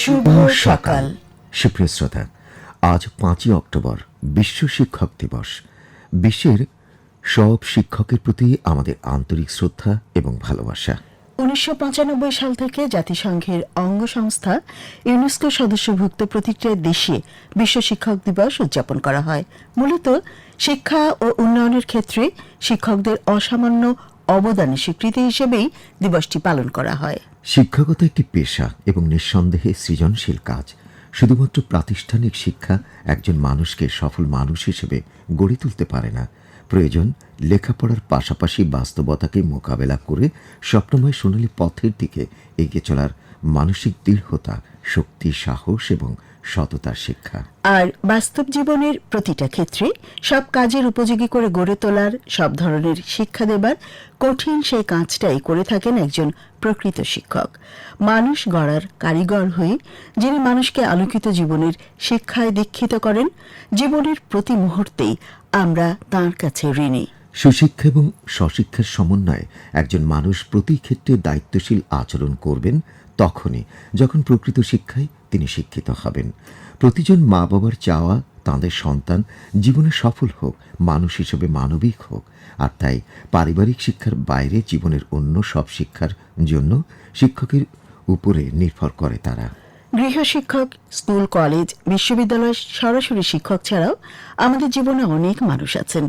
শুভ সকাল। সুপ্রিয় শ্রোতা, আজ 5ই অক্টোবর বিশ্ব শিক্ষক দিবস। বিশ্বের সব শিক্ষকের প্রতি আমাদের আন্তরিক শ্রদ্ধা এবং ভালোবাসা। 1995 সাল থেকে জাতিসংঘের অঙ্গ সংস্থা ইউনেস্কো সদস্যভুক্ত প্রতিটি দেশে বিশ্ব শিক্ষক দিবস উদযাপন করা হয়। মূলত শিক্ষা ও উন্নয়নের ক্ষেত্রে শিক্ষকদের অসামান্য অবদানের স্বীকৃতি হিসেবেই দিবসটি পালন করা হয়। শিক্ষকতা একটি পেশা এবং নিঃসন্দেহে সৃজনশীল কাজ। শুধুমাত্র প্রাতিষ্ঠানিক শিক্ষা একজন মানুষকে সফল মানুষ হিসেবে গড়ে তুলতে পারে না। প্রয়োজন লেখাপড়ার পাশাপাশি বাস্তবতাকে মোকাবেলা করে স্বপ্নময় সোনালী পথের দিকে এগিয়ে চলার মানসিক দৃঢ়তা, শক্তি, সাহস এবং সততার শিক্ষা। আর বাস্তব জীবনের প্রতিটা ক্ষেত্রে সব কাজের উপযোগী করে গড়ে তোলার, সব ধরনের শিক্ষা দেবার কঠিন সেই কাজটাই করে থাকেন একজন প্রকৃত শিক্ষক। মানুষ গড়ার কারিগর হয়ে যিনি মানুষকে আলোকিত জীবনের শিক্ষায় দীক্ষিত করেন, জীবনের প্রতি মুহূর্তেই আমরা তাঁর কাছে ঋণী। সুশিক্ষা এবং স্বশিক্ষার সমন্বয়ে একজন মানুষ প্রতি ক্ষেত্রে দায়িত্বশীল আচরণ করবেন তখনই যখন প্রকৃত শিক্ষায় তিনি শিক্ষিত হবেন। প্রতিজন মা বাবার চাওয়া তাঁদের সন্তান জীবনে সফল হোক, মানুষ হিসেবে মানবিক হোক। আর তাই পারিবারিক শিক্ষার বাইরে জীবনের অন্য সব শিক্ষার জন্য শিক্ষকের উপরে নির্ভর করে তারা। গৃহশিক্ষক, স্কুল, কলেজ, বিশ্ববিদ্যালয়ের সরাসরি শিক্ষক ছাড়াও আমাদের জীবনে অনেক মানুষ আছেন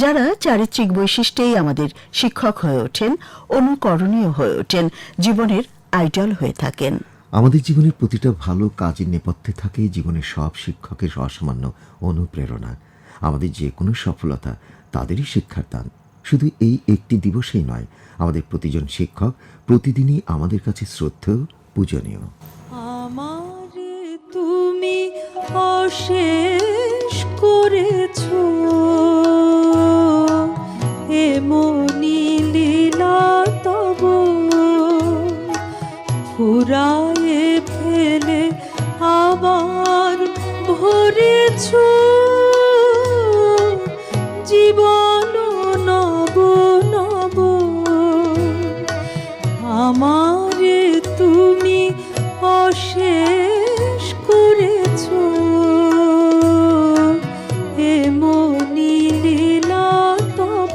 যারা চারিত্রিক বৈশিষ্ট্যেই আমাদের শিক্ষক হয়ে ওঠেন, অনুকরণীয় হয়ে ওঠেন, জীবনের আইডল হয়ে থাকেন। আমাদের জীবনের প্রতিটা ভালো কাজের নেপথ্যে থাকে জীবনের সব শিক্ষকের অসামান্য অনুপ্রেরণা। আমাদের যে কোনো সফলতা তাদেরই শিক্ষার দান। শুধু এই একটি দিবসেই নয়, আমাদের প্রতিজন শিক্ষক প্রতিদিনই আমাদের কাছে শ্রদ্ধেয়, পূজনীয়। আমারে তুমি অশেষ করেছো, এমনি লীলা তব ফুরায়ে ফেলে আবার ভরেছো জীবন নব নব। আমারে তুমি অশেষ করেছো, এমনি লীলা তব।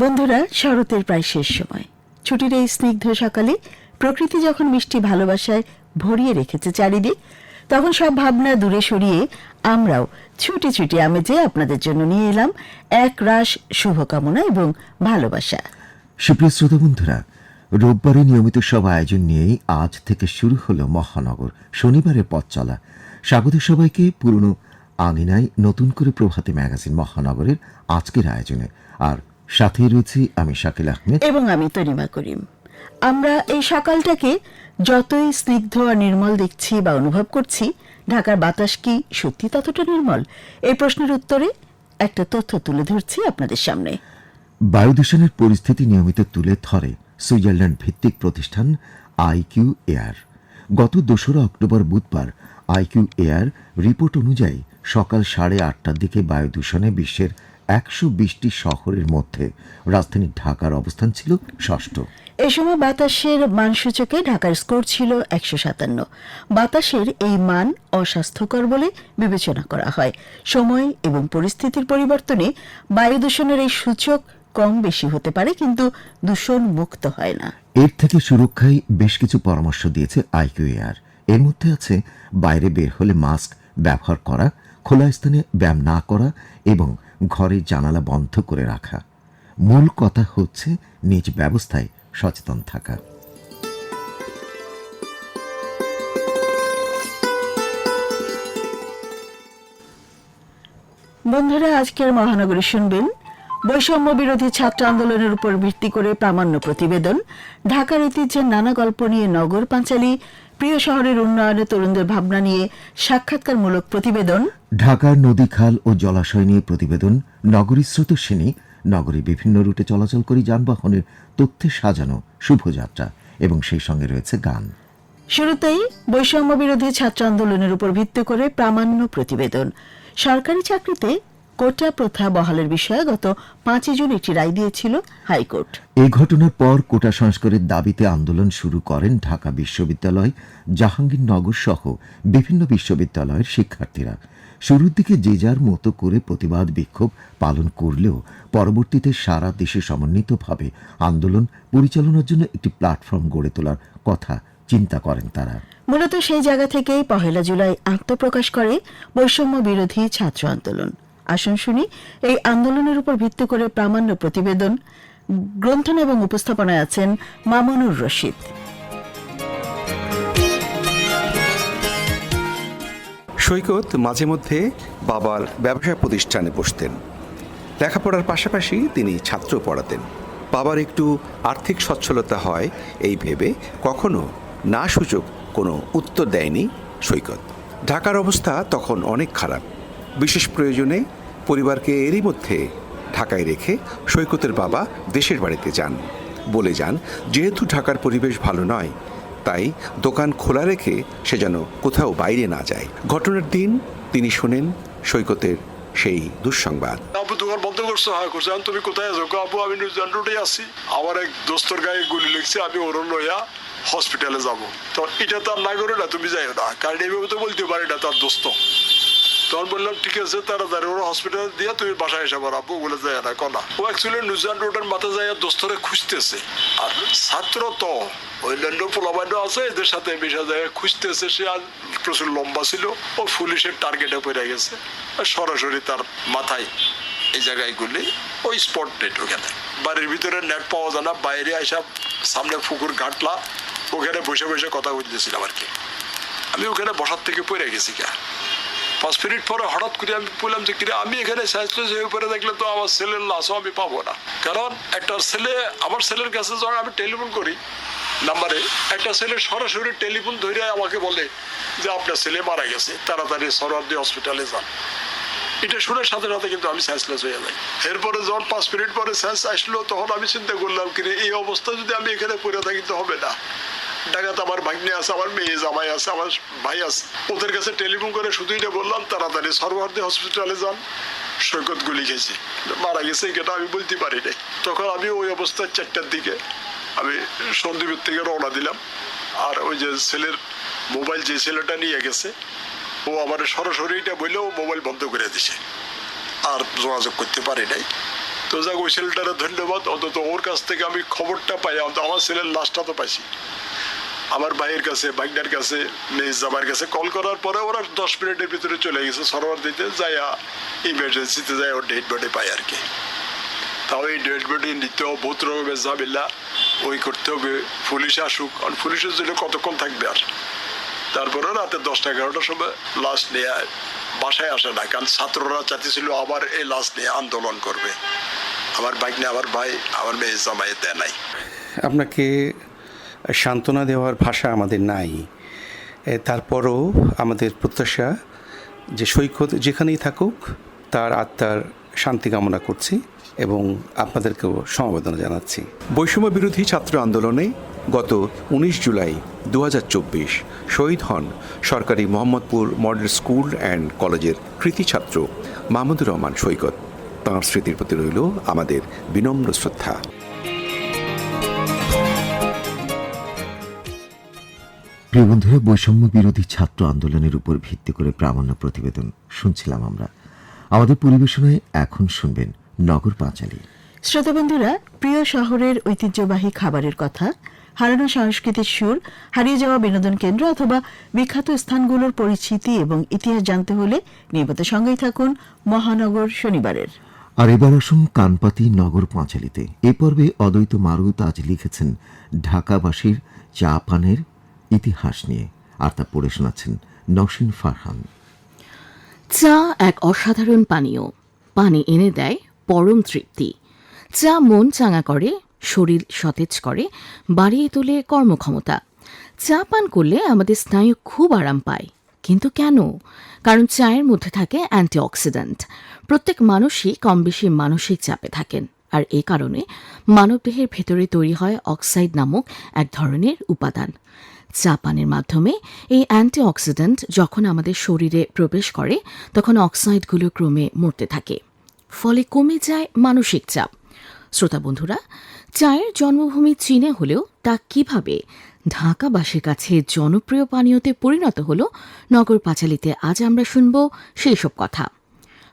বন্ধুরা, শরতের প্রায় শেষ সময়। ছুটির এই স্নিগ্ধ সকালে প্রকৃতি যখন মিষ্টি ভালোবাসায় ভরিয়ে রেখেছে চারিদিক, তখন সব ভাবনা দূরে সরিয়ে আমরাও ছুটি ছুটি আমেজে আপনাদের জন্য নিয়ে এলাম এক রাশ শুভকামনা এবং ভালোবাসা। সুপ্রিয় শ্রোতা বন্ধুরা, রোববারে নিয়মিত সব আয়োজন নিয়েই আজ থেকে শুরু হলো মহানগর শনিবারের পথ চলা। স্বাগত সবাইকে পুরনো আঙিনায় নতুন করে প্রভাতী ম্যাগাজিন মহানগরের আজকের আয়োজনে। আর সাথেই রয়েছি আমি শাকিল আহমেদ এবং আমি তনিমা করিম। আমরা এই সকালটাকে যতই স্নিগ্ধ আর নির্মল দেখছি বা অনুভব করছি, ঢাকার বাতাস কি সত্যি ততটা নির্মল? এই প্রশ্নের উত্তরে একটা তথ্য তুলে ধরছি আপনাদের সামনে। বায়ু দূষণের পরিস্থিতি নিয়মিত তুলে ধরে সুইজারল্যান্ড ভিত্তিক প্রতিষ্ঠান আইকিউ এয়ার। গত 2রা অক্টোবর বুধবার আইকিউ এয়ার রিপোর্ট অনুযায়ী সকাল 8:30টার দিকে বায়ু দূষণে বিশ্বের 120টি শহরের মধ্যে রাজধানী ঢাকার অবস্থান ছিল ষষ্ঠ। এ সময় বাতাসের মানসূচকে ঢাকার স্কোর ছিল 157। বাতাসের এই মান অস্বাস্থ্যকর বলে বিবেচনা করা হয়। সময় এবং পরিস্থিতির পরিবর্তনে বায়ু দূষণের এই সূচক কম বেশি হতে পারে, কিন্তু দূষণ মুক্ত হয় না। এর থেকে সুরক্ষায় বেশ কিছু পরামর্শ দিয়েছে আইকিউ এয়ার। এর মধ্যে আছে বাইরে বের হলে মাস্ক ব্যবহার করা, খোলা স্থানে ব্যায়াম না করা এবং ঘরের জানালা বন্ধ করে রাখা। মূল কথা হচ্ছে নিজ ব্যবস্থায় সচেতন থাকা। বন্ধুরা, আজকের মহানগরী শুনবেন বৈষম্য বিরোধী ছাত্র আন্দোলনের উপর ভিত্তি করে প্রামাণ্য প্রতিবেদন, ঢাকার ঐতিহ্যের নানা গল্প নিয়ে নগর পাঁচালী, প্রিয় শহরের উন্নয়নে তরুণদের ভাবনা নিয়ে সাক্ষাৎকারমূলক প্রতিবেদন, ঢাকার নদী, খাল ও জলাশয় নিয়ে প্রতিবেদন, নগরীর স্রোতস্বিনী, নগরীর বিভিন্ন রুটে চলাচলকারী যানবাহনের তথ্যে সাজানো শুভযাত্রা এবং সেই সঙ্গে রয়েছে গান। শুরুতেই বৈষম্য বিরোধী ছাত্র আন্দোলনের উপর ভিত্তি করে প্রামাণ্য প্রতিবেদন। সরকারি চাকরিতে কোটা প্রথা বহালের বিষয়ে গত 5 জুন একটি রায় দিয়েছিল হাইকোর্ট। এই ঘটনার পর কোটা সংস্কারের দাবিতে আন্দোলন শুরু করেন ঢাকা বিশ্ববিদ্যালয়, জাহাঙ্গীরনগর সহ বিভিন্ন বিশ্ববিদ্যালয়ের শিক্ষার্থীরা। শুরুর দিকে যে যার মতো করে প্রতিবাদ বিক্ষোভ পালন করলেও পরবর্তীতে সারা দেশে সমন্বিতভাবে আন্দোলন পরিচালনার জন্য একটি প্ল্যাটফর্ম গড়ে তোলার কথা চিন্তা করেন তারা। মূলত সেই জায়গা থেকেই 1 জুলাই আত্মপ্রকাশ করে বৈষম্য বিরোধী ছাত্র আন্দোলন। আসুন শুনি এই আন্দোলনের উপর ভিত্তি করে প্রামাণ্য প্রতিবেদন। গ্রন্থনা এবং উপস্থাপনায় আছেন মামুনুর রশিদ। সৈকত মাঝে মধ্যে বাবার ব্যবসা প্রতিষ্ঠানে বসতেন। লেখাপড়ার পাশাপাশি তিনি ছাত্র পড়াতেন। বাবার একটু আর্থিক সচ্ছলতা হয় এই ভেবে কখনো না সূচক কোনো উত্তর দেয়নি সৈকত। ঢাকার অবস্থা তখন অনেক খারাপ। বিশেষ প্রয়োজনে পরিবারকে এরই মধ্যে ঢাকায় রেখে সৈকতের বাবা দেশের বাড়িতে যান। বলে যান, যেহেতু ঢাকার পরিবেশ ভালো নয়, তাই দোকান খোলা রেখে সে যেন কোথাও বাইরে না যায়। ঘটনার দিন তিনি শোনেন সৈকতের সেই দুঃসংবাদ। আপু দোকান বন্ধ করছো? হ্যাঁ করছো। তুমি কোথায় আছো? আপু আমি নিউজিল্যান্ড রোডে আছি, আমার এক দোস্তর গায়ে গুলি লেগেছে, আমি ওর লইয়া হসপিটালে যাব। তো এটা তো আর না করে না, তুমি যাই না, কারণ এইভাবে তো বলতে পারি না তার দোস্ত। তখন বললাম ঠিক আছে, তাড়াতাড়ি ওরা হসপিটালে দিয়ে তুমি বাসায় এসে পারো। আপু বলে যায় না কনা। ও অ্যাকচুয়ালি নিউজিল্যান্ড রোডের মাথা যায় দোস্তরে খুঁজতেছে। আর ছাত্র তো ওইল্যান্ড পোলাবাইন্ড আছে, এদের সাথে মিশা যায় খুঁজতেছে। সে আজ প্রচুর লম্বা ছিল, ও পুলিশের টার্গেটে পড়ে গেছে। সরাসরি তার মাথায় এই জায়গায় গুলি, ওই স্পট নেট। ওখানে বাড়ির ভিতরে নেট পাওয়া যায় না, বাইরে আইসা সামনে পুকুর ঘাটলা, ওখানে বসে বসে কথা বলতেছিলাম আর কি। আমি ওখানে বসার থেকে পড়ে গেছি কে 5 মিনিট পরে হঠাৎ করে আমি বললাম যে কিরে আমি এখানে সেন্সলেস হয়ে পড়ে দেখলে তো আমার ছেলের লাশও আমি পাবো না। কারণ একটা ছেলে, আমার ছেলের কাছে যখন আমি টেলিফোন করি নাম্বারে, একটা ছেলে সরাসরি টেলিফোন ধরে আমাকে বলে যে আপনার ছেলে মারা গেছে, তাড়াতাড়ি সরওয়ার্দী হসপিটালে যান। এটা শুনে সাথে সাথে কিন্তু আমি সেন্সলেস হয়ে যাই। এরপরে যখন 5 মিনিট পরে সেন্স আসলো, তখন আমি চিন্তা করলাম কিরে এই অবস্থা যদি আমি এখানে পড়ে থাকি তো হবে না। ঢাকাতে আমার ভাগ্নে আছে, আমার মেয়ে জামাই আছে, আমার ভাই আছে, ওদের কাছে টেলিফোন করে শুধুই না বললাম তাড়াতাড়ি সরওয়ার্দী হসপিটালে যান, সৈকত গুলি খেয়েছে, মারা গেছে, এটা আমি বলতে পারি নাই। তখন আমি ওই অবস্থায় 4টার দিকে আমি সন্দীপের থেকে রওনা দিলাম। আর ওই যে ছেলের মোবাইল যে ছেলেটা নিয়ে গেছে, ও আমার সরাসরি এটা বললে ও মোবাইল বন্ধ করে দিছে, আর যোগাযোগ করতে পারি নাই। তো যাক, ওই ছেলেটার ধন্যবাদ, অন্তত ওর কাছ থেকে আমি খবরটা পাই। আমার ছেলের লাশটা তো পাইছি। আমার ভাইয়ের কাছে, ভাইনার কাছে, মেয়ে জামাইয়ের কাছে কল করার পরে ওরা 10 মিনিটের ভিতরে চলে গেছে সরওয়ার্দীতে, যাইয়া ইমার্জেন্সিতে যাই ওর ডেড বডি পাই আর কি। তাও এই ডেড বডি নিতেও বহুত রকমের ঝামেলা, ওই করতে হবে, পুলিশ আসুক, কারণ পুলিশের জন্য কতক্ষণ থাকবে। আর তারপরে রাতে 10টা-11টার সময় লাশ নিয়ে বাসায় আসে না, কারণ ছাত্ররা চাইতেছিল আবার এই লাশ নিয়ে আন্দোলন করবে। আমার ভাগ্নে, আমার ভাই, আমার মেয়ে জামাই দেয় নাই। আপনাকে সান্ত্বনা দেওয়ার ভাষা আমাদের নাই। তারপরও আমাদের প্রত্যাশা যে সৈকত যেখানেই থাকুক তার আত্মার শান্তি কামনা করছি এবং আপনাদেরকেও সমবেদনা জানাচ্ছি। বৈষম্য বিরোধী ছাত্র আন্দোলনে গত 19 জুলাই 2024 শহীদ হন সরকারি মোহাম্মদপুর মডেল স্কুল অ্যান্ড কলেজের কৃতি ছাত্র মাহমুদুর রহমান সৈকত। তাঁর স্মৃতির প্রতি রইল আমাদের বিনম্র শ্রদ্ধা। প্রিয় বন্ধুরা, বৈষম্য বিরোধী ছাত্র আন্দোলনের উপর ভিত্তি করে প্রামাণ্য প্রতিবেদন শুনছিলাম আমরা। আমাদের পরিবেশনায় এখন শুনবেন নগর পাঁচালী। শ্রোতাবন্ধুরা, প্রিয় শহরের ঐতিহ্যবাহী খাবারের কথা, হারানো সংস্কৃতির সুর, হারিয়ে যাওয়া বিনোদন কেন্দ্র অথবা বিখ্যাত স্থানগুলোর পরিচিতি এবং ইতিহাস জানতে হলে নিয়মিত সঙ্গেই থাকুন মহানগর শনিবারের। আর এবার আসুন কানপাতি নগর পাঁচালীতে। এ পর্বে অদ্বৈত মারুত আজ লিখেছেন ঢাকাবাসীর চা পানের ইতিহাস নিয়ে, আর তা পড়ে শোনাচ্ছেন নওশিন ফারহান। চা এক অসাধারণ পানীয়। পানি এনে দেয় পরম তৃপ্তি। চা মন চাঙা করে, শরীর সতেজ করে, বাড়িয়ে তোলে কর্মক্ষমতা। চা পান করলে আমাদের স্নায়ু খুব আরাম পায়। কিন্তু কেন? কারণ চায়ের মধ্যে থাকে অ্যান্টিঅক্সিডেন্ট। প্রত্যেক মানুষই কম বেশি মানসিক চাপে থাকেন, আর এই কারণে মানবদেহের ভেতরে তৈরি হয় অক্সাইড নামক এক ধরনের উপাদান। চা পানের মাধ্যমে এই অ্যান্টিঅক্সিডেন্ট যখন আমাদের শরীরে প্রবেশ করে তখন অক্সাইডগুলো ক্রমে মরতে থাকে, ফলে কমে যায় মানসিক চাপ। শ্রোতা বন্ধুরা, চায়ের জন্মভূমি চীনে হলেও তা কিভাবে ঢাকাবাসীর কাছে জনপ্রিয় পানীয়তে পরিণত হল নগর পাঁচালীতে আজ আমরা শুনব সেই সব কথা।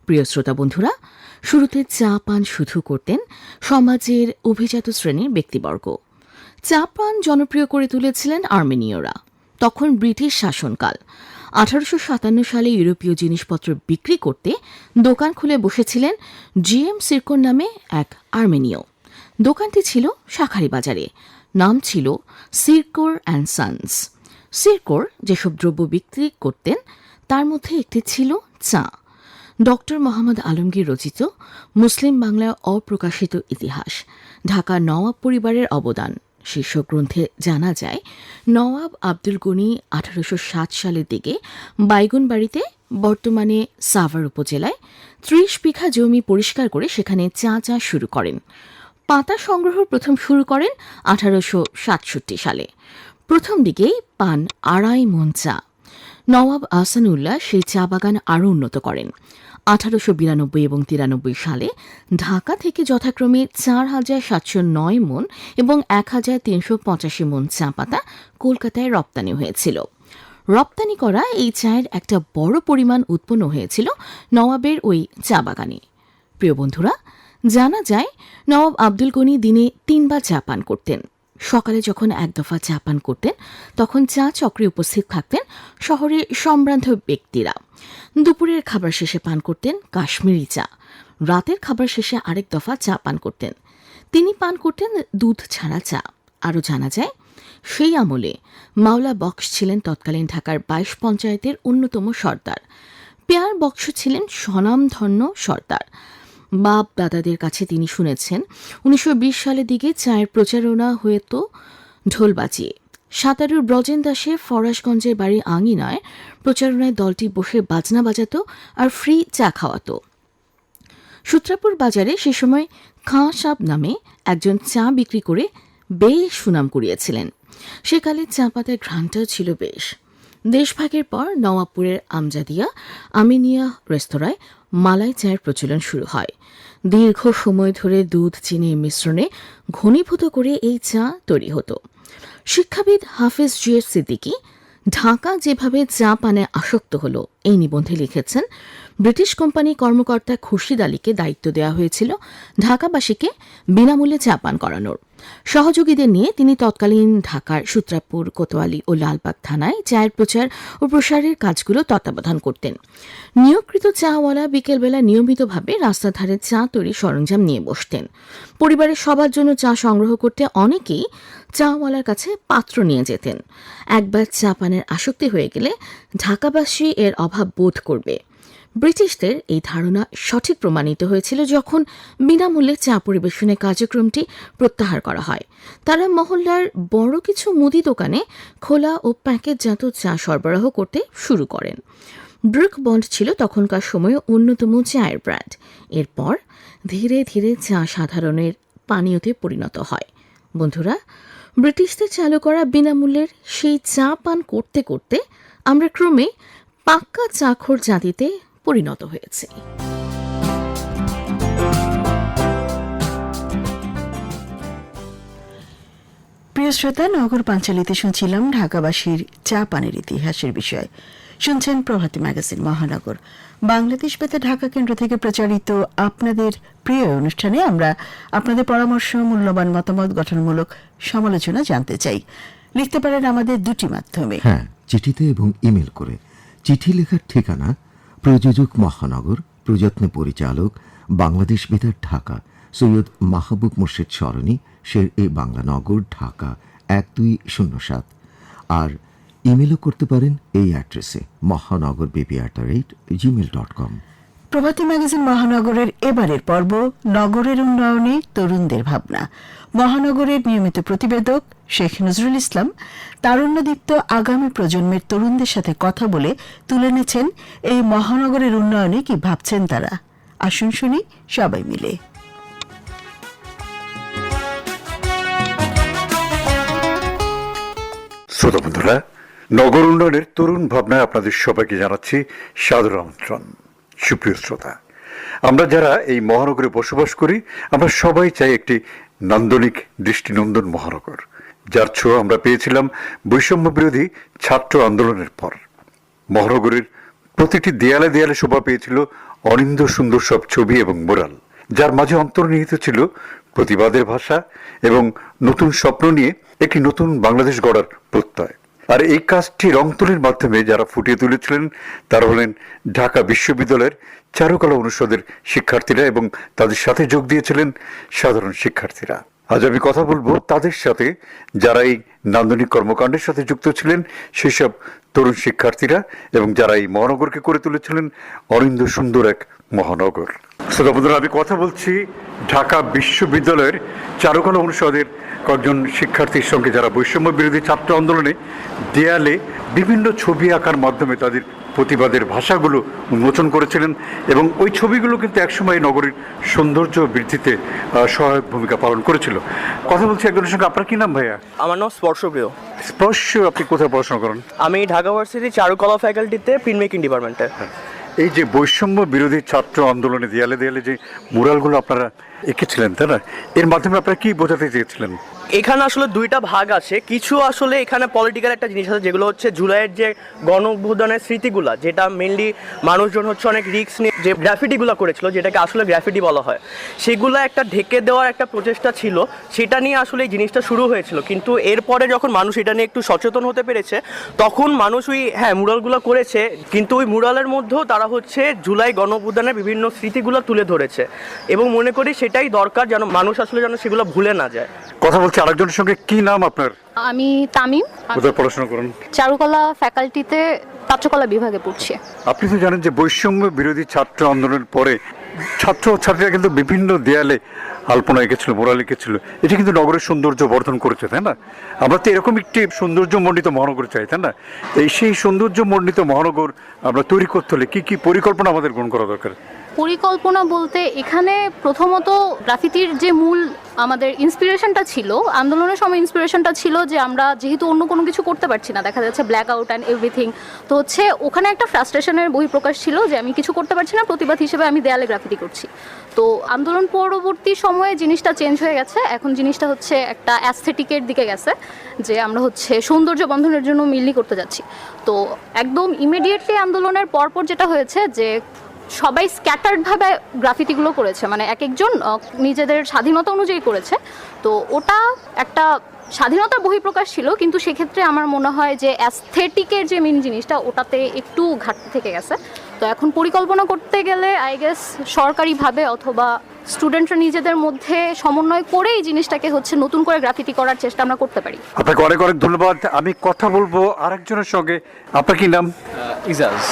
প্রিয় শ্রোতা বন্ধুরা, শুরুতে চা পান শুধু করতেন সমাজের অভিজাত শ্রেণীর ব্যক্তিবর্গ। চা পান জনপ্রিয় করে তুলেছিলেন আর্মেনীয়রা। তখন ব্রিটিশ শাসনকাল। 1857 সালে ইউরোপীয় জিনিসপত্র বিক্রি করতে দোকান খুলে বসেছিলেন GM সিরকোর নামে এক আর্মেনীয়। দোকানটি ছিল শাঁখারী বাজারে। নাম ছিল সিরকোর অ্যান্ড সন্স। সিরকোর যেসব দ্রব্য বিক্রি করতেন তার মধ্যে একটি ছিল চা। ডক্টর মোহাম্মদ আলমগীর রচিত মুসলিম বাংলায় অপ্রকাশিত ইতিহাস, ঢাকা নওয়াব পরিবারের অবদান শীর্ষক গ্রন্থে জানা যায়, নওয়াব আব্দুল গনি 1860 সালের দিকে বাইগুনবাড়িতে, বর্তমানে সাভার উপজেলায় 30 বিঘা জমি পরিষ্কার করে সেখানে চা চাষ শুরু করেন। পাতা সংগ্রহ প্রথম শুরু করেন 1867 সালে। প্রথম দিকেই পান 2.5 মণ চা। নওয়াব আহসানুল্লাহ সেই চা বাগান আরও উন্নত করেন। 1892 এবং 93 সালে ঢাকা থেকে যথাক্রমে 4709 মণ এবং 1385 মণ চা পাতা কলকাতায় রপ্তানি হয়েছিল। রপ্তানি করা এই চায়ের একটা বড় পরিমাণ উৎপন্ন হয়েছিল নওয়াবের ওই চা বাগানে। প্রিয় বন্ধুরা, জানা যায় নওয়াব আব্দুল গনি দিনে 3 বার চা পান করতেন। সকালে যখন এক দফা চা পান করতেন তখন চা চক্রে উপস্থিত থাকতেন শহরের সম্ভ্রান্ত ব্যক্তিরা। দুপুরের খাবার শেষে পান করতেন কাশ্মীরি চা। রাতের খাবার শেষে আরেক দফা চা পান করতেন। তিনি পান করতেন দুধ ছাড়া চা। আরও জানা যায়, সেই আমলে মাওলা বক্স ছিলেন তৎকালীন ঢাকার 22 পঞ্চায়েতের অন্যতম সর্দার। পেয়ার বক্স ছিলেন স্বনামধন্য সর্দার। বাপ দাদাদের কাছে তিনি শুনেছেন 1920 সালের দিকে চায়ের প্রচারণা হতো ঢোল বাজিয়ে। 17 ব্রজেন দাসে ফরাসগঞ্জের বাড়ি আঙিনায় প্রচারণায় দলটি বসে বাজনা বাজাতো আর ফ্রি চা খাওয়াতো। সূত্রাপুর বাজারে সে সময় খাঁ সাব নামে একজন চা বিক্রি করে বেশ সুনাম কুড়িয়েছিলেন। সেকালে চা পাতার ঘ্রাণটাও ছিল বেশ। দেশভাগের পর নওয়াবপুরের আমজাদিয়া আমিনিয়া রেস্তোরাঁয় মালাই চায়ের প্রচলন শুরু হয়। দীর্ঘ সময় ধরে দুধ চিনির মিশ্রণে ঘনীভূত করে এই চা তৈরি হতো। শিক্ষাবিদ হাফেজ GF সিদ্দিকী ঢাকা যেভাবে চা পানে আসক্ত হল এই নিবন্ধে লিখেছেন, ব্রিটিশ কোম্পানি কর্মকর্তা খুরশিদ আলীকে দায়িত্ব দেওয়া হয়েছিল ঢাকাবাসীকে বিনামূল্যে চা পান করানোর। সহযোগীদের নিয়ে তিনি তৎকালীন ঢাকার সূত্রাপুর, কোতোয়ালি ও লালবাগ থানায় চায়ের প্রচার ও প্রসারের কাজগুলো তত্ত্বাবধান করতেন। নিয়োগকৃত চাওয়ালা বিকেলবেলা নিয়মিতভাবে রাস্তার ধারে চা তৈরি সরঞ্জাম নিয়ে বসতেন। পরিবারের সবার জন্য চা সংগ্রহ করতে অনেকেই চাওয়ালার কাছে পাত্র নিয়ে যেতেন। একবার চা পানের আসক্তি হয়ে গেলে ঢাকাবাসী এর অভাব বোধ করবে। ব্রিটিশদের এই ধারণা সঠিক প্রমাণিত হয়েছিল যখন বিনামূল্যে চা পরিবেশনের কার্যক্রমটি প্রত্যাহার করা হয়। তারা মহল্লার বড় কিছু মুদি দোকানে খোলা ও প্যাকেটজাত চা সরবরাহ করতে শুরু করেন। ব্রুক বন্ড ছিল তখনকার সময়ে অন্যতম চায়ের ব্র্যান্ড। এরপর ধীরে ধীরে চা সাধারণের পানীয়তে পরিণত হয়। বন্ধুরা, ব্রিটিশদের চালু করা বিনামূল্যের সেই চা পান করতে করতে আমরা ক্রমে পাক্কা চাখোর জাতিতে পরিণত হয়েছে। প্রিয় শ্রোতা, নগর পাঞ্চালীতে শুনছিলাম ঢাকাবাসীর চা পানের ইতিহাসের বিষয়। শুনছেন প্রভাতী ম্যাগাজিন মহানগর। বাংলাদেশ বেতার ঢাকা কেন্দ্র থেকে প্রচারিত আপনাদের প্রিয় অনুষ্ঠানে আমরা আপনাদের পরামর্শ, মূল্যবান মতামত, গঠনমূলক সমালোচনা জানতে চাই। লিখতে পারেন আমাদের 2টি মাধ্যমে। হ্যাঁ, চিঠিতে এবং ইমেল করে। চিঠি লেখার ঠিকানা প্রযোজক মহানগর, প্রযত্ন পরিচালক বাংলাদেশ বেতার ঢাকা, সৈয়দ মাহবুব মুর্শিদ সরণি, শের-ই বাংলানগর, ঢাকা 1207। আর ইমেলও করতে পারেন এই অ্যাড্রেসে mahanagorbb@gmail.com। প্রভাতী ম্যাগাজিন মহানগরের এবারের পর্ব নগরের উন্নয়নে তরুণদের ভাবনা। মহানগরের নিয়মিত প্রতিবেদক শেখ নজরুল ইসলাম তারুণ্যদীপ্ত আগামী প্রজন্মের তরুণদের সাথে কথা বলে তুলে এনেছেন এই মহানগরের উন্নয়নে কি ভাবছেন তারা। আসুন শুনি সবাই মিলে। শ্রোতা বন্ধুরা, নগর উন্নয়নের তরুণ ভাবনায় আপনাদের সবাইকে জানাচ্ছি সাদর আমন্ত্রণ। সুপ্রিয় শ্রোতা, আমরা যারা এই মহানগরে বসবাস করি, আমরা সবাই চাই একটি নান্দনিক দৃষ্টিনন্দন মহানগর, যার ছোঁয়া আমরা পেয়েছিলাম বৈষম্য বিরোধী ছাত্র আন্দোলনের পর। মহানগরের প্রতিটি দেয়ালে দেয়ালে শোভা পেয়েছিল অনিন্দ সুন্দর সব ছবি এবং মোরাল, যার মাঝে অন্তর্নিহিত ছিল প্রতিবাদের ভাষা এবং নতুন স্বপ্ন নিয়ে একটি নতুন বাংলাদেশ গড়ার প্রত্যয়। আর এই কাজটি রংতুলির মাধ্যমে যারা ফুটিয়ে তুলেছিলেন তারা হলেন ঢাকা বিশ্ববিদ্যালয়ের চারুকলা অনুষদের শিক্ষার্থীরা এবং তাদের সাথে যোগ দিয়েছিলেন সাধারণ শিক্ষার্থীরা। আজ আমি কথা বলবো তাদের সাথে, যারা এই নান্দনিক কর্মকাণ্ডের সাথে যুক্ত ছিলেন সেসব তরুণ শিক্ষার্থীরা এবং যারা এই মহানগরকে করে তুলেছিলেন অনিন্দ সুন্দর এক মহানগর। শ্রোতা বন্ধুরা, আমি কথা বলছি ঢাকা বিশ্ববিদ্যালয়ের চারুকলা অনুষদের কয়েকজন শিক্ষার্থীর সঙ্গে, যারা বৈষম্য বিরোধী ছাত্র আন্দোলনে দেয়ালে বিভিন্ন ছবি আঁকার মাধ্যমে তাদের প্রতিবাদের ভাষাগুলো উন্মোচন করেছিলেন এবং ওই ছবিগুলো কিন্তু একসময় নগরীর সৌন্দর্য বৃদ্ধিতে সহায়ক ভূমিকা পালন করেছিল। কথা বলছি একজনের সঙ্গে। আপনার কি নাম ভাইয়া? আমার নাম স্পর্শপ্রিয়। স্পর্শ, আপনি কোথায় পড়াশোনা করেন? আমি ঢাকা ভার্সিটি চারুকলা ফ্যাকাল্টিতে প্রিন্ট মেকিং ডিপার্টমেন্টে। এই যে বৈষম্য বিরোধী ছাত্র আন্দোলনে দেয়ালে দেয়ালে যে মুরালগুলো আপনারা এঁকেছিলেন, তাই না, এর মাধ্যমে আপনারা কি বোঝাতে চেয়েছিলেন? এখানে আসলে দুইটা ভাগ আছে। কিছু আসলে এখানে পলিটিক্যাল একটা জিনিস আছে, যেগুলো হচ্ছে জুলাইয়ের যে গণ অভ্যুত্থানের স্মৃতিগুলা, যেটা মেনলি মানুষজন হচ্ছে অনেক রিস্ক নিয়ে যে গ্রাফিটিগুলো করেছিল, যেটাকে আসলে গ্রাফিটি বলা হয়, সেগুলো একটা ঢেকে দেওয়ার একটা প্রচেষ্টা ছিল। সেটা নিয়ে আসলে এই জিনিসটা শুরু হয়েছিল, কিন্তু এরপরে যখন মানুষ এটা নিয়ে একটু সচেতন হতে পেরেছে, তখন মানুষ ওই মুরালগুলো করেছে, কিন্তু ওই মুরালের মধ্যেও তারা হচ্ছে জুলাই গণ অভ্যুত্থানের বিভিন্ন স্মৃতিগুলো তুলে ধরেছে এবং মনে করি সেটাই দরকার, যেন মানুষ আসলে যেন সেগুলো ভুলে না যায়। কথা বলছি আরেকজনের সঙ্গে। কি নাম আপনার? আমি তামিম, কোথায় পড়াশোনা করেন? চারুকলা ফ্যাকাল্টিতে পাত্রকলা বিভাগে পড়ছি। আপনি তো জানেন যে বৈষম্য বিরোধী ছাত্র আন্দোলনের পরে ছাত্র ছাত্রীরা কিন্তু বিভিন্ন দেয়ালে আলপনা এঁকেছিল, মোরাল এঁকেছিল। এটা কিন্তু নগরের সৌন্দর্য বর্ধন করেছে, তাই না? আমরা তো এরকম একটি সৌন্দর্যমণ্ডিত মহানগর চাই, তাই না? সেই সৌন্দর্যমণ্ডিত মহানগর আমরা তৈরি করতে হলে কি কি পরিকল্পনা আমাদের গ্রহণ করা দরকার? পরিকল্পনা বলতে এখানে প্রথমত গ্রাফিতির যে মূল আমাদের ইন্সপিরেশনটা ছিল, আন্দোলনের সময় ইন্সপিরেশনটা ছিল যে আমরা যেহেতু অন্য কোনো কিছু করতে পারছি না, দেখা যাচ্ছে ব্ল্যাক আউট অ্যান্ড এভরিথিং, তো হচ্ছে ওখানে একটা ফ্রাস্ট্রেশনের বহিঃপ্রকাশ ছিল যে আমি কিছু করতে পারছি না, প্রতিবাদ হিসেবে আমি দেয়ালে গ্রাফিতি করছি। তো আন্দোলন পরবর্তী সময়ে জিনিসটা চেঞ্জ হয়ে গেছে। এখন জিনিসটা হচ্ছে একটা অ্যাস্থেটিকের দিকে গেছে, যে আমরা হচ্ছে সৌন্দর্য বন্ধনের জন্য মিলনি করতে যাচ্ছি। তো একদম ইমিডিয়েটলি আন্দোলনের পরপর যেটা হয়েছে যে সবাই স্ক্যাটার্ডভাবে গ্রাফিতিগুলো করেছে, মানে এক একজন নিজেদের স্বাধীনতা অনুযায়ী করেছে। তো ওটা একটা স্বাধীনতার বহিঃপ্রকাশ ছিল, কিন্তু সেক্ষেত্রে আমার মনে হয় যে অ্যাস্থেটিকের যে মেন জিনিসটা, ওটাতে একটু ঘাটতি থেকে গেছে। তো এখন পরিকল্পনা করতে গেলে আই গেস সরকারিভাবে অথবা স্টুডেন্টরা নিজেদের মধ্যে সমন্বয় করে এই জিনিসটাকে হচ্ছে নতুন করে গ্রাফিতি করার চেষ্টা আমরা করতে পারি। আপনাকে অনেক অনেক ধন্যবাদ। আমি কথা বলবো আরেকজনের সঙ্গে। আপনার কি নাম? ইজাজ।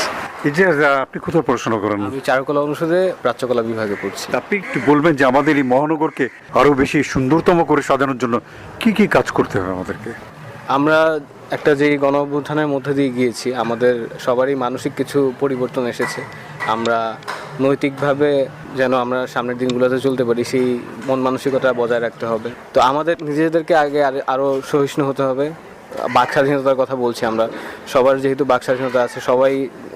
ইজাজ, আপনি কোথায় পড়াশোনা করেন? আমি চারুকলা অনুষদে প্রাচ্যকলা বিভাগে পড়ছি। আপনি একটু বলবেন যে আমাদের এই মহানগরকে আরো বেশি সুন্দরতম করে সাজানোর জন্য কি কি কাজ করতে হবে আমাদেরকে? আমরা একটা যে গণ অভ্যুত্থানের মধ্যে দিয়ে গিয়েছি, আমাদের সবারই মানসিক কিছু পরিবর্তন এসেছে। আমরা নৈতিকভাবে যেন আমরা সামনের দিনগুলোতে চলতে পারি, সেই মন মানসিকতা বজায় রাখতে হবে। তো আমাদের নিজেদেরকে আগে আরও সহিষ্ণু হতে হবে। বাক স্বাধীনতার কথা বলছি আমরা, সবার যেহেতু বাক স্বাধীনতা আছে, সবাই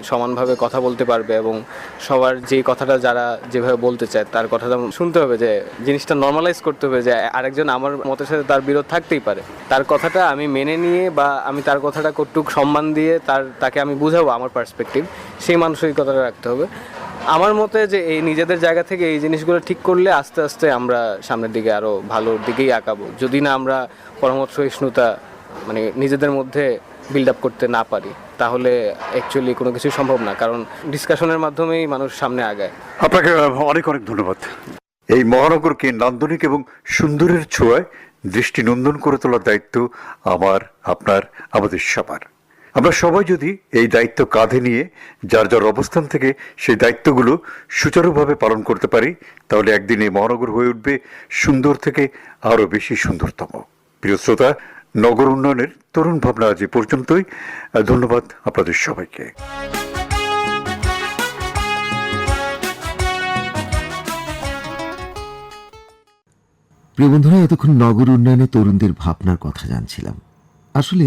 সমানভাবে কথা বলতে পারবে এবং সবার যে কথাটা যারা যেভাবে বলতে চায় তার কথাটা শুনতে হবে, যে জিনিসটা নর্মালাইজ করতে হবে, যে আরেকজন আমার মতের সাথে তার বিরোধ থাকতেই পারে, তার কথাটা আমি মেনে নিয়ে বা আমি তার কথাটা কতটুকু সম্মান দিয়ে তাকে আমি বুঝাবো আমার পার্সপেক্টিভ, সেই মানসিকতাটা রাখতে হবে। আমার মতে যে এই নিজেদের জায়গা থেকে এই জিনিসগুলো ঠিক করলে আস্তে আস্তে আমরা সামনের দিকে আরও ভালোর দিকেই আঁকাবো। যদি না আমরা পরামর্শ সহিষ্ণুতা মানে নিজেদের মধ্যে বিল্ড আপ করতে না পারি, তাহলে অ্যাকচুয়ালি কোনো কিছু সম্ভব না, কারণ ডিসকাশনের মাধ্যমেই মানুষ সামনে আগায়। আপনাকে অনেক অনেক ধন্যবাদ। এই মহানগরকে নান্দনিক এবং সুন্দরের ছোঁয়ায় দৃষ্টিনন্দন করে তোলার দায়িত্ব আমার, আপনার, আমাদের সবার। আমরা সবাই যদি এই দায়িত্ব কাঁধে নিয়ে যার যার অবস্থান থেকে সেই দায়িত্বগুলো সুচারুভাবে পালন করতে পারি, তাহলে একদিন এই মহানগর হয়ে উঠবে সুন্দর থেকে আরও বেশি সুন্দরতম। প্রিয় শ্রোতা, নগর উন্নয়নের তরুণ ভাবনা আজ পর্যন্তই। ধন্যবাদ আপনাদের সবাইকে। প্রিয় বন্ধুরা, এতক্ষণ নগর উন্নয়নে তরুণদের ভাবনার কথা জানছিলাম। আসলে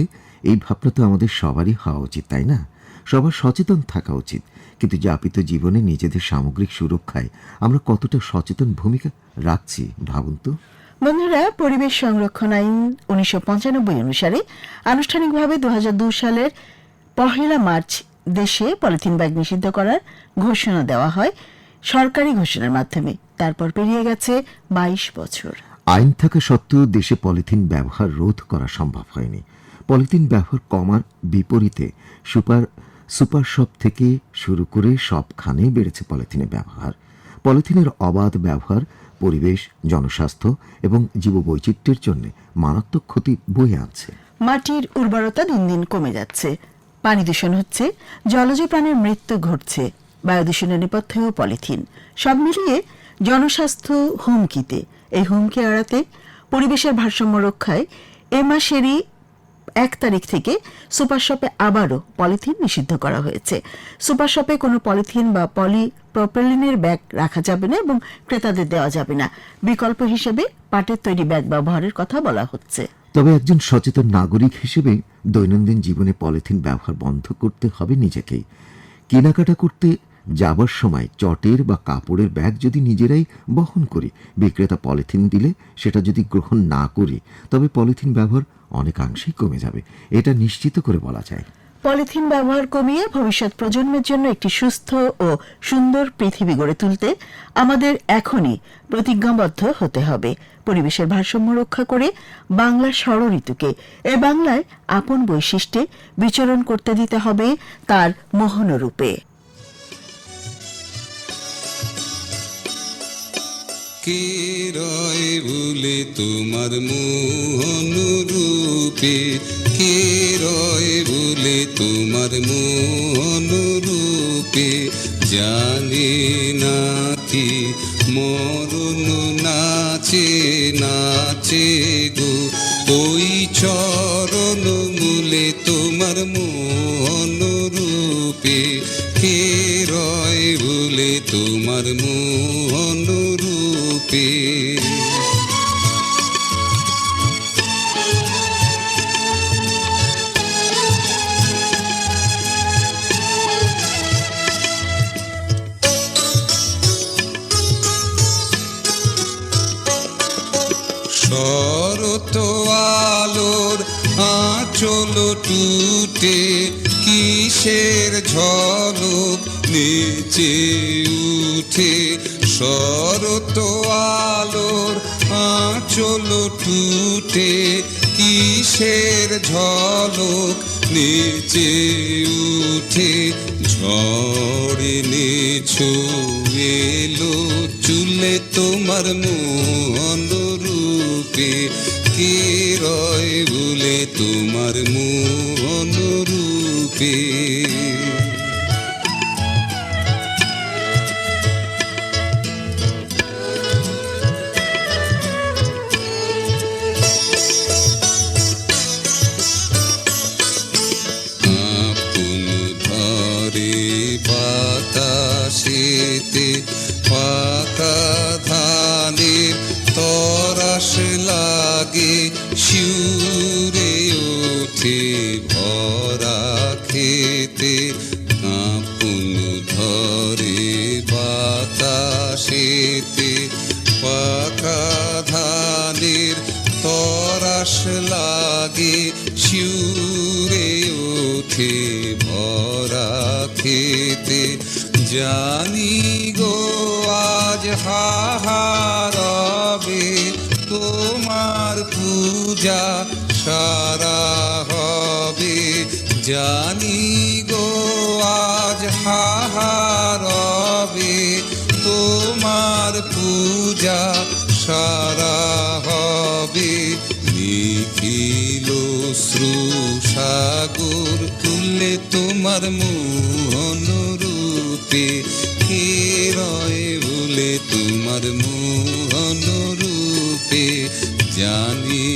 এই ভাবনা তো আমাদের সবারই হওয়া উচিত, তাই না? সবার সচেতন থাকা উচিত, কিন্তু যাপিত জীবনে নিজেদের সামগ্রিক সুরক্ষায় আমরা কতটা সচেতন ভূমিকা রাখছি ভাবুন তো। বন্ধুরা, পরিবেশ সংরক্ষণ আইন 1995 অনুসারে আনুষ্ঠানিকভাবে 2002 সালের 1 মার্চ দেশে পলিথিন ব্যাগ নিষিদ্ধ করার ঘোষণা দেওয়া হয় সরকারি ঘোষণার মাধ্যমে। তারপর পেরিয়ে গেছে 22 বছর। আইন থাকা সত্ত্বেও দেশে পলিথিন ব্যবহার রোধ করা সম্ভব হয়নি। পলিথিন ব্যবহার কমার বিপরীতে সুপার শপ থেকে শুরু করে সবখানে বেড়েছে পলিথিনের ব্যবহার। পলিথিনের অবাধ ব্যবহার পরিবেশ, জনস্বাস্থ্য এবং জীববৈচিত্র্যের জন্য মারাত্মক ক্ষতি বয়ে আনছে। মাটির উর্বরতা দিন দিন কমে যাচ্ছে, পানি দূষণ হচ্ছে, জলজ প্রাণীর মৃত্যু ঘটছে, বায়ু দূষণের নেপথ্যেও পলিথিন। সব মিলিয়ে জনস্বাস্থ্য হুমকিতে। এই হুমকি এড়াতে পরিবেশের ভারসাম্য রক্ষায় এ মাসেরই 1 তারিখ থেকে সুপার শপে আবারও পলিথিন নিষিদ্ধ করা হয়েছে। সুপার শপে কোনো পলিথিন বা পলিপ্রপিলিনের ব্যাগ রাখা যাবে না এবং ক্রেতাদের দেওয়া যাবে না। বিকল্প হিসেবে পাটের তৈরি ব্যাগ ব্যবহারের কথা বলা হচ্ছে। তবে একজন সচেতন নাগরিক হিসেবে দৈনন্দিন জীবনে পলিথিন ব্যবহার বন্ধ করতে হবে নিজেকেই। কেনাকাটা করতে যাবার সময় চটের বা কাপড়ের ব্যাগ যদি নিজেরাই বহন করি, বিক্রেতা পলিথিন দিলে সেটা যদি গ্রহণ না করি, তবে পলিথিন ব্যবহার অনেকাংশেই কমে যাবে, এটা নিশ্চিত করে বলা যায়। পলিথিন ব্যবহার কমিয়ে ভবিষ্যৎ প্রজন্মের জন্য একটি সুস্থ ও সুন্দর পৃথিবী গড়ে তুলতে আমাদের এখনই প্রতিজ্ঞাবদ্ধ হতে হবে। পরিবেশের ভারসাম্য রক্ষা করে বাংলার ষড়ঋতুকে এ বাংলায় আপন বৈশিষ্ট্যে বিচরণ করতে দিতে হবে তার মোহন রূপে। কে রয় বলে তোমার মোহন রূপে, কে রয় বলে তোমার মোহন রূপে, জানে না কি মরণ নাচে নাচে গো, ওই চরণ মূলে তোমার মোহন রূপে, কে রয় বলে তোমার মোহন রূপে। শরত আলোর আঁচল টুটে, কিসের ঝলক নেচে উঠে, শরত আলোর আঁচল টুটে, কিসের ঝলক নেচে উঠে, ঝড়ে নেছো এলো চুলে তোমার মোহন রূপে, কে রয় বলে তোমার মোহন রূপে। বাতাসেতে পাকা ধানের তরাস লাগে, শিউরে ওঠে ভরা খেতে, কাঁপুন ধরে বাতাসেতে পাকা ধানের তরাস লাগে, শিউরে ওঠে ভরা খেতে, জানি গো আজ হাহারবে তোমার পূজা সারা হবে, জানি গো আজ হাহারবে তোমার পূজা সারা হবে, নিখিল শ্রুসাগর তুলে তোমার মোহন রূপে, কে রয় বলে তোমার মোহন রূপে, জানি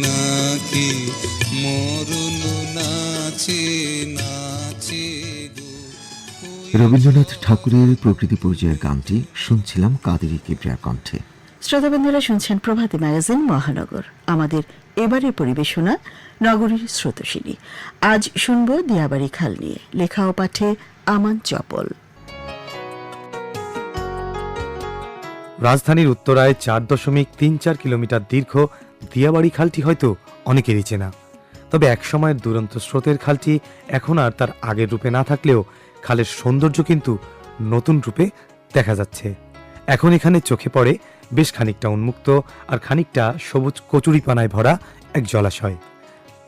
নাকি মরণ নাচে নাচে গো। রবীন্দ্রনাথ ঠাকুরের প্রকৃতি পরিচয়ের গানটি শুনছিলাম কাদেরী কিবরিয়ার কণ্ঠে। শ্রোতাবন্ধুরা শুনছেন প্রভাতী ম্যাগাজিন মহানগর। আমাদের এবারের পরিবেশনা নগরীর স্রোতস্বিনী। আজ শুনব দিয়াবাড়ি খাল নিয়ে, লেখা ও পাঠে আমান চপল। রাজধানীর উত্তরায় 4.34 কিলোমিটার দীর্ঘ দিয়াবাড়ি খালটি হয়তো অনেকেরই চেনা। তবে একসময়ের দুরন্ত স্রোতের খালটি এখন আর তার আগের রূপে না থাকলেও খালের সৌন্দর্য কিন্তু নতুন রূপে দেখা যাচ্ছে। এখন এখানে চোখে পড়ে বেশ খানিকটা উন্মুক্ত আর খানিকটা সবুজ কচুরিপানায় ভরা এক জলাশয়।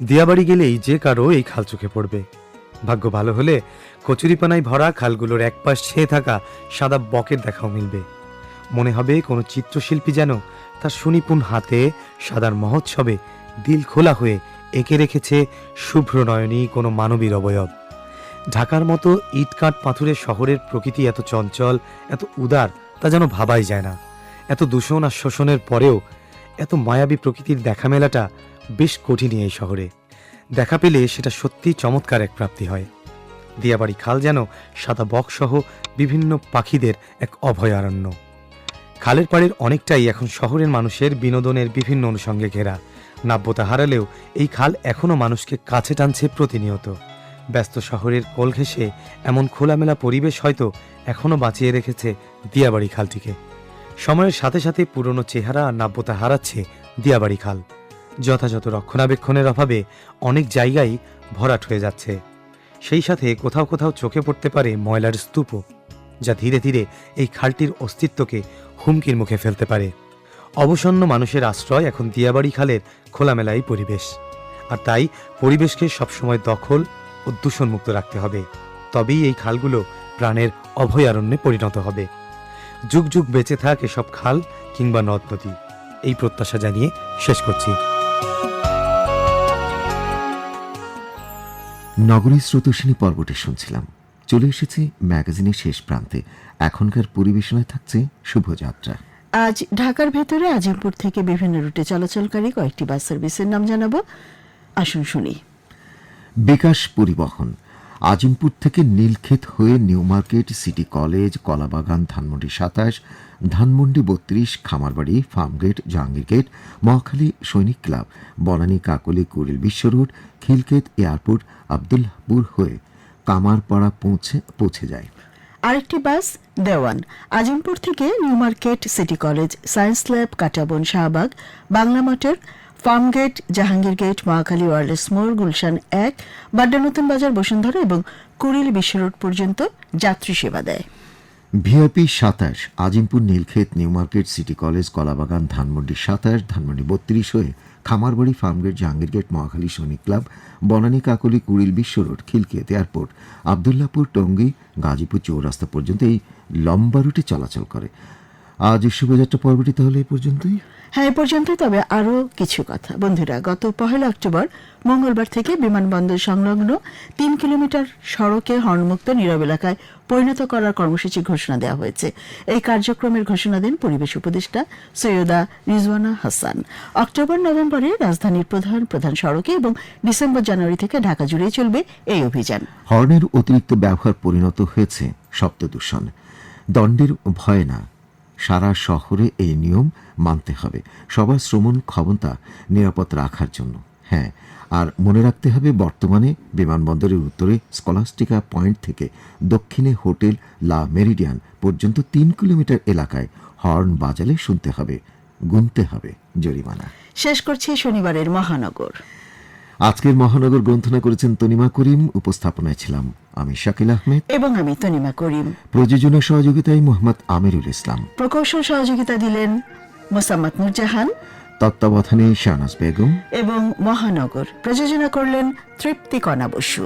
দিয়াবাড়ি গেলেই যে কারো এই খাল চোখে পড়বে। ভাগ্য ভালো হলে কচুরিপানায় ভরা খালগুলোর একপাশ ছেয়ে থাকা সাদা বকের দেখাও মিলবে। মনে হবে কোনো চিত্রশিল্পী যেন তার সুনিপুণ হাতে সাদার মহোৎসবে দিল খোলা হয়ে এঁকে রেখেছে শুভ্র নয়নী কোনো মানবীর অবয়ব। ঢাকার মতো ইটকাট পাথুরের শহরের প্রকৃতি এত চঞ্চল, এত উদার, তা যেন ভাবাই যায় না। এত দূষণ আর শোষণের পরেও এত মায়াবী প্রকৃতির দেখা মেলাটা বেশ কঠিন এই শহরে। দেখা পেলে সেটা সত্যিই চমৎকার এক প্রাপ্তি হয়। দিয়াবাড়ি খাল যেন সাদা বকসহ বিভিন্ন পাখিদের এক অভয়ারণ্য। খালের পাড়ের অনেকটাই এখন শহরের মানুষের বিনোদনের বিভিন্ন অনুষঙ্গে ঘেরা। নাব্যতা হারালেও এই খাল এখনও মানুষকে কাছে টানছে প্রতিনিয়ত। ব্যস্ত শহরের কোল ঘেঁষে এমন খোলামেলা পরিবেশ হয়তো এখনও বাঁচিয়ে রেখেছে দিয়াবাড়ি খালটিকে। সময়ের সাথে সাথে পুরনো চেহারা আর নাব্যতা হারাচ্ছে দিয়াবাড়ি খাল। যথাযথ রক্ষণাবেক্ষণের অভাবে অনেক জায়গায় ভরাট হয়ে যাচ্ছে। সেই সাথে কোথাও কোথাও চোখে পড়তে পারে ময়লার স্তূপও, যা ধীরে ধীরে এই খালটির অস্তিত্বকে হুমকির মুখে ফেলতে পারে। অবসন্ন মানুষের আশ্রয় এখন দিয়াবাড়ি খালের খোলামেলাই পরিবেশ। আর তাই পরিবেশকে সবসময় দখল ও দূষণমুক্ত রাখতে হবে। তবেই এই খালগুলো প্রাণের অভয়ারণ্যে পরিণত হবে। যুগ যুগ বেঁচে থাক এসব খাল কিংবা নদ নদী, এই প্রত্যাশা জানিয়ে শেষ করছি। নগরীর স্রোতস্বিনী পর্বটি শুনছিলাম। চলে এসেছি ম্যাগাজিনের শেষ প্রান্তে। এখনকার পরিবেশনায় থাকছে শুভযাত্রা। আজ ঢাকার ভেতরে আজিমপুর থেকে বিভিন্ন রুটে চলাচলকারী কয়েকটি বাস সার্ভিসের নাম জানাবো। আসুন শুনি। বিকাশ পরিবহন আজিমপুর থেকে নীলক্ষেত হয়ে new market, city college, Kalabagan, Dhanmondi 27, Dhanmondi 32, খামারবাড়ি, ফার্মগেট, জাহাঙ্গীরগেট, মহাখালী সৈনিক ক্লাব, বনানী, কাকলী, কুড়িল বিশ্ব রোড, খিলক্ষেত, এয়ারপোর্ট, আবদুল্লাহপুর হয়ে কামারপাড়া পৌঁছে যায়। আরেকটি বাস দেওয়ান আজিমপুর থেকে New market, city College, Science Lab, Katabon, Shahbag, Bangla Motor, Farmgate, Jahangir Gate, Mohakhali, Wireless মোড়, গুলশান 1, বাড্ডা নতুন বাজার, বসুন্ধরা এবং কুড়িল বিশ্ব রোড পর্যন্ত যাত্রী সেবা দেয়। VIP 27 Azimpur, Nilkhet, new market, city college, Kalabagan, Dhanmondi 27, Dhanmondi 32 হয়ে খামারবাড়ি, ফার্মগেট, জাহাঙ্গীরগেট, মহাখালী সৈনিক ক্লাব, বনানী, কাকলী, কুড়িল বিশ্ব রোড, খিলক্ষেত, এয়ারপোর্ট, আবদুল্লাহপুর, টঙ্গী, গাজীপুর চৌরাস্তা পর্যন্ত এই লম্বা রুটে চলাচল করে। আজ শুভযাত্রা পর্বটি তাহলে এই পর্যন্তই। হ্যাঁ, এ পর্যন্ত। তবে আরও কিছু কথা। বন্ধুরা, গত 1 অক্টোবর মঙ্গলবার থেকে বিমানবন্দর সংলগ্ন 3 কিলোমিটার সড়কে হর্নমুক্ত নীরব এলাকায় পরিণত করার কর্মসূচি ঘোষণা দেওয়া হয়েছে। এই কার্যক্রমের ঘোষণা দেন পরিবেশ উপদেষ্টা সৈয়দা রিজওয়ানা হাসান। অক্টোবর নভেম্বরে রাজধানীর প্রধান প্রধান সড়কে এবং ডিসেম্বর জানুয়ারি থেকে ঢাকা জুড়ে চলবে এই অভিযান। হর্নের অতিরিক্ত ব্যবহার পরিণত হয়েছে শব্দ দূষণ। দণ্ডের ভয় না, সারা শহরে এই নিয়ম মানতে হবে সবার শ্রমণ ক্ষমতা নিরাপদ রাখার জন্য। হ্যাঁ, আর মনে রাখতে হবে বর্তমানে বিমানবন্দরের উত্তরে স্কলাস্টিকা পয়েন্ট থেকে দক্ষিণে হোটেল লা মেরিডিয়ান পর্যন্ত 3 কিলোমিটার এলাকায় হর্ন বাজালে শুনতে হবে, গুনতে হবে জরিমানা। শেষ করছি শনিবারের মহানগর। আজকের মহানগর গ্রন্থনা করেছেন তনিমা করিম, উপস্থাপনায় ছিলাম আমি শাকিল আহমেদ এবং আমি তনিমা করিম। প্রযোজনা সহযোগিতায় মোহাম্মদ আমিরুল ইসলাম, প্রকৌশল সহযোগিতা দিলেন মোসাম্মদ নুরজাহান, তত্ত্বাবধানে শাহনাজ বেগম এবং মহানগর প্রযোজনা করলেন তৃপ্তি কণা বসু।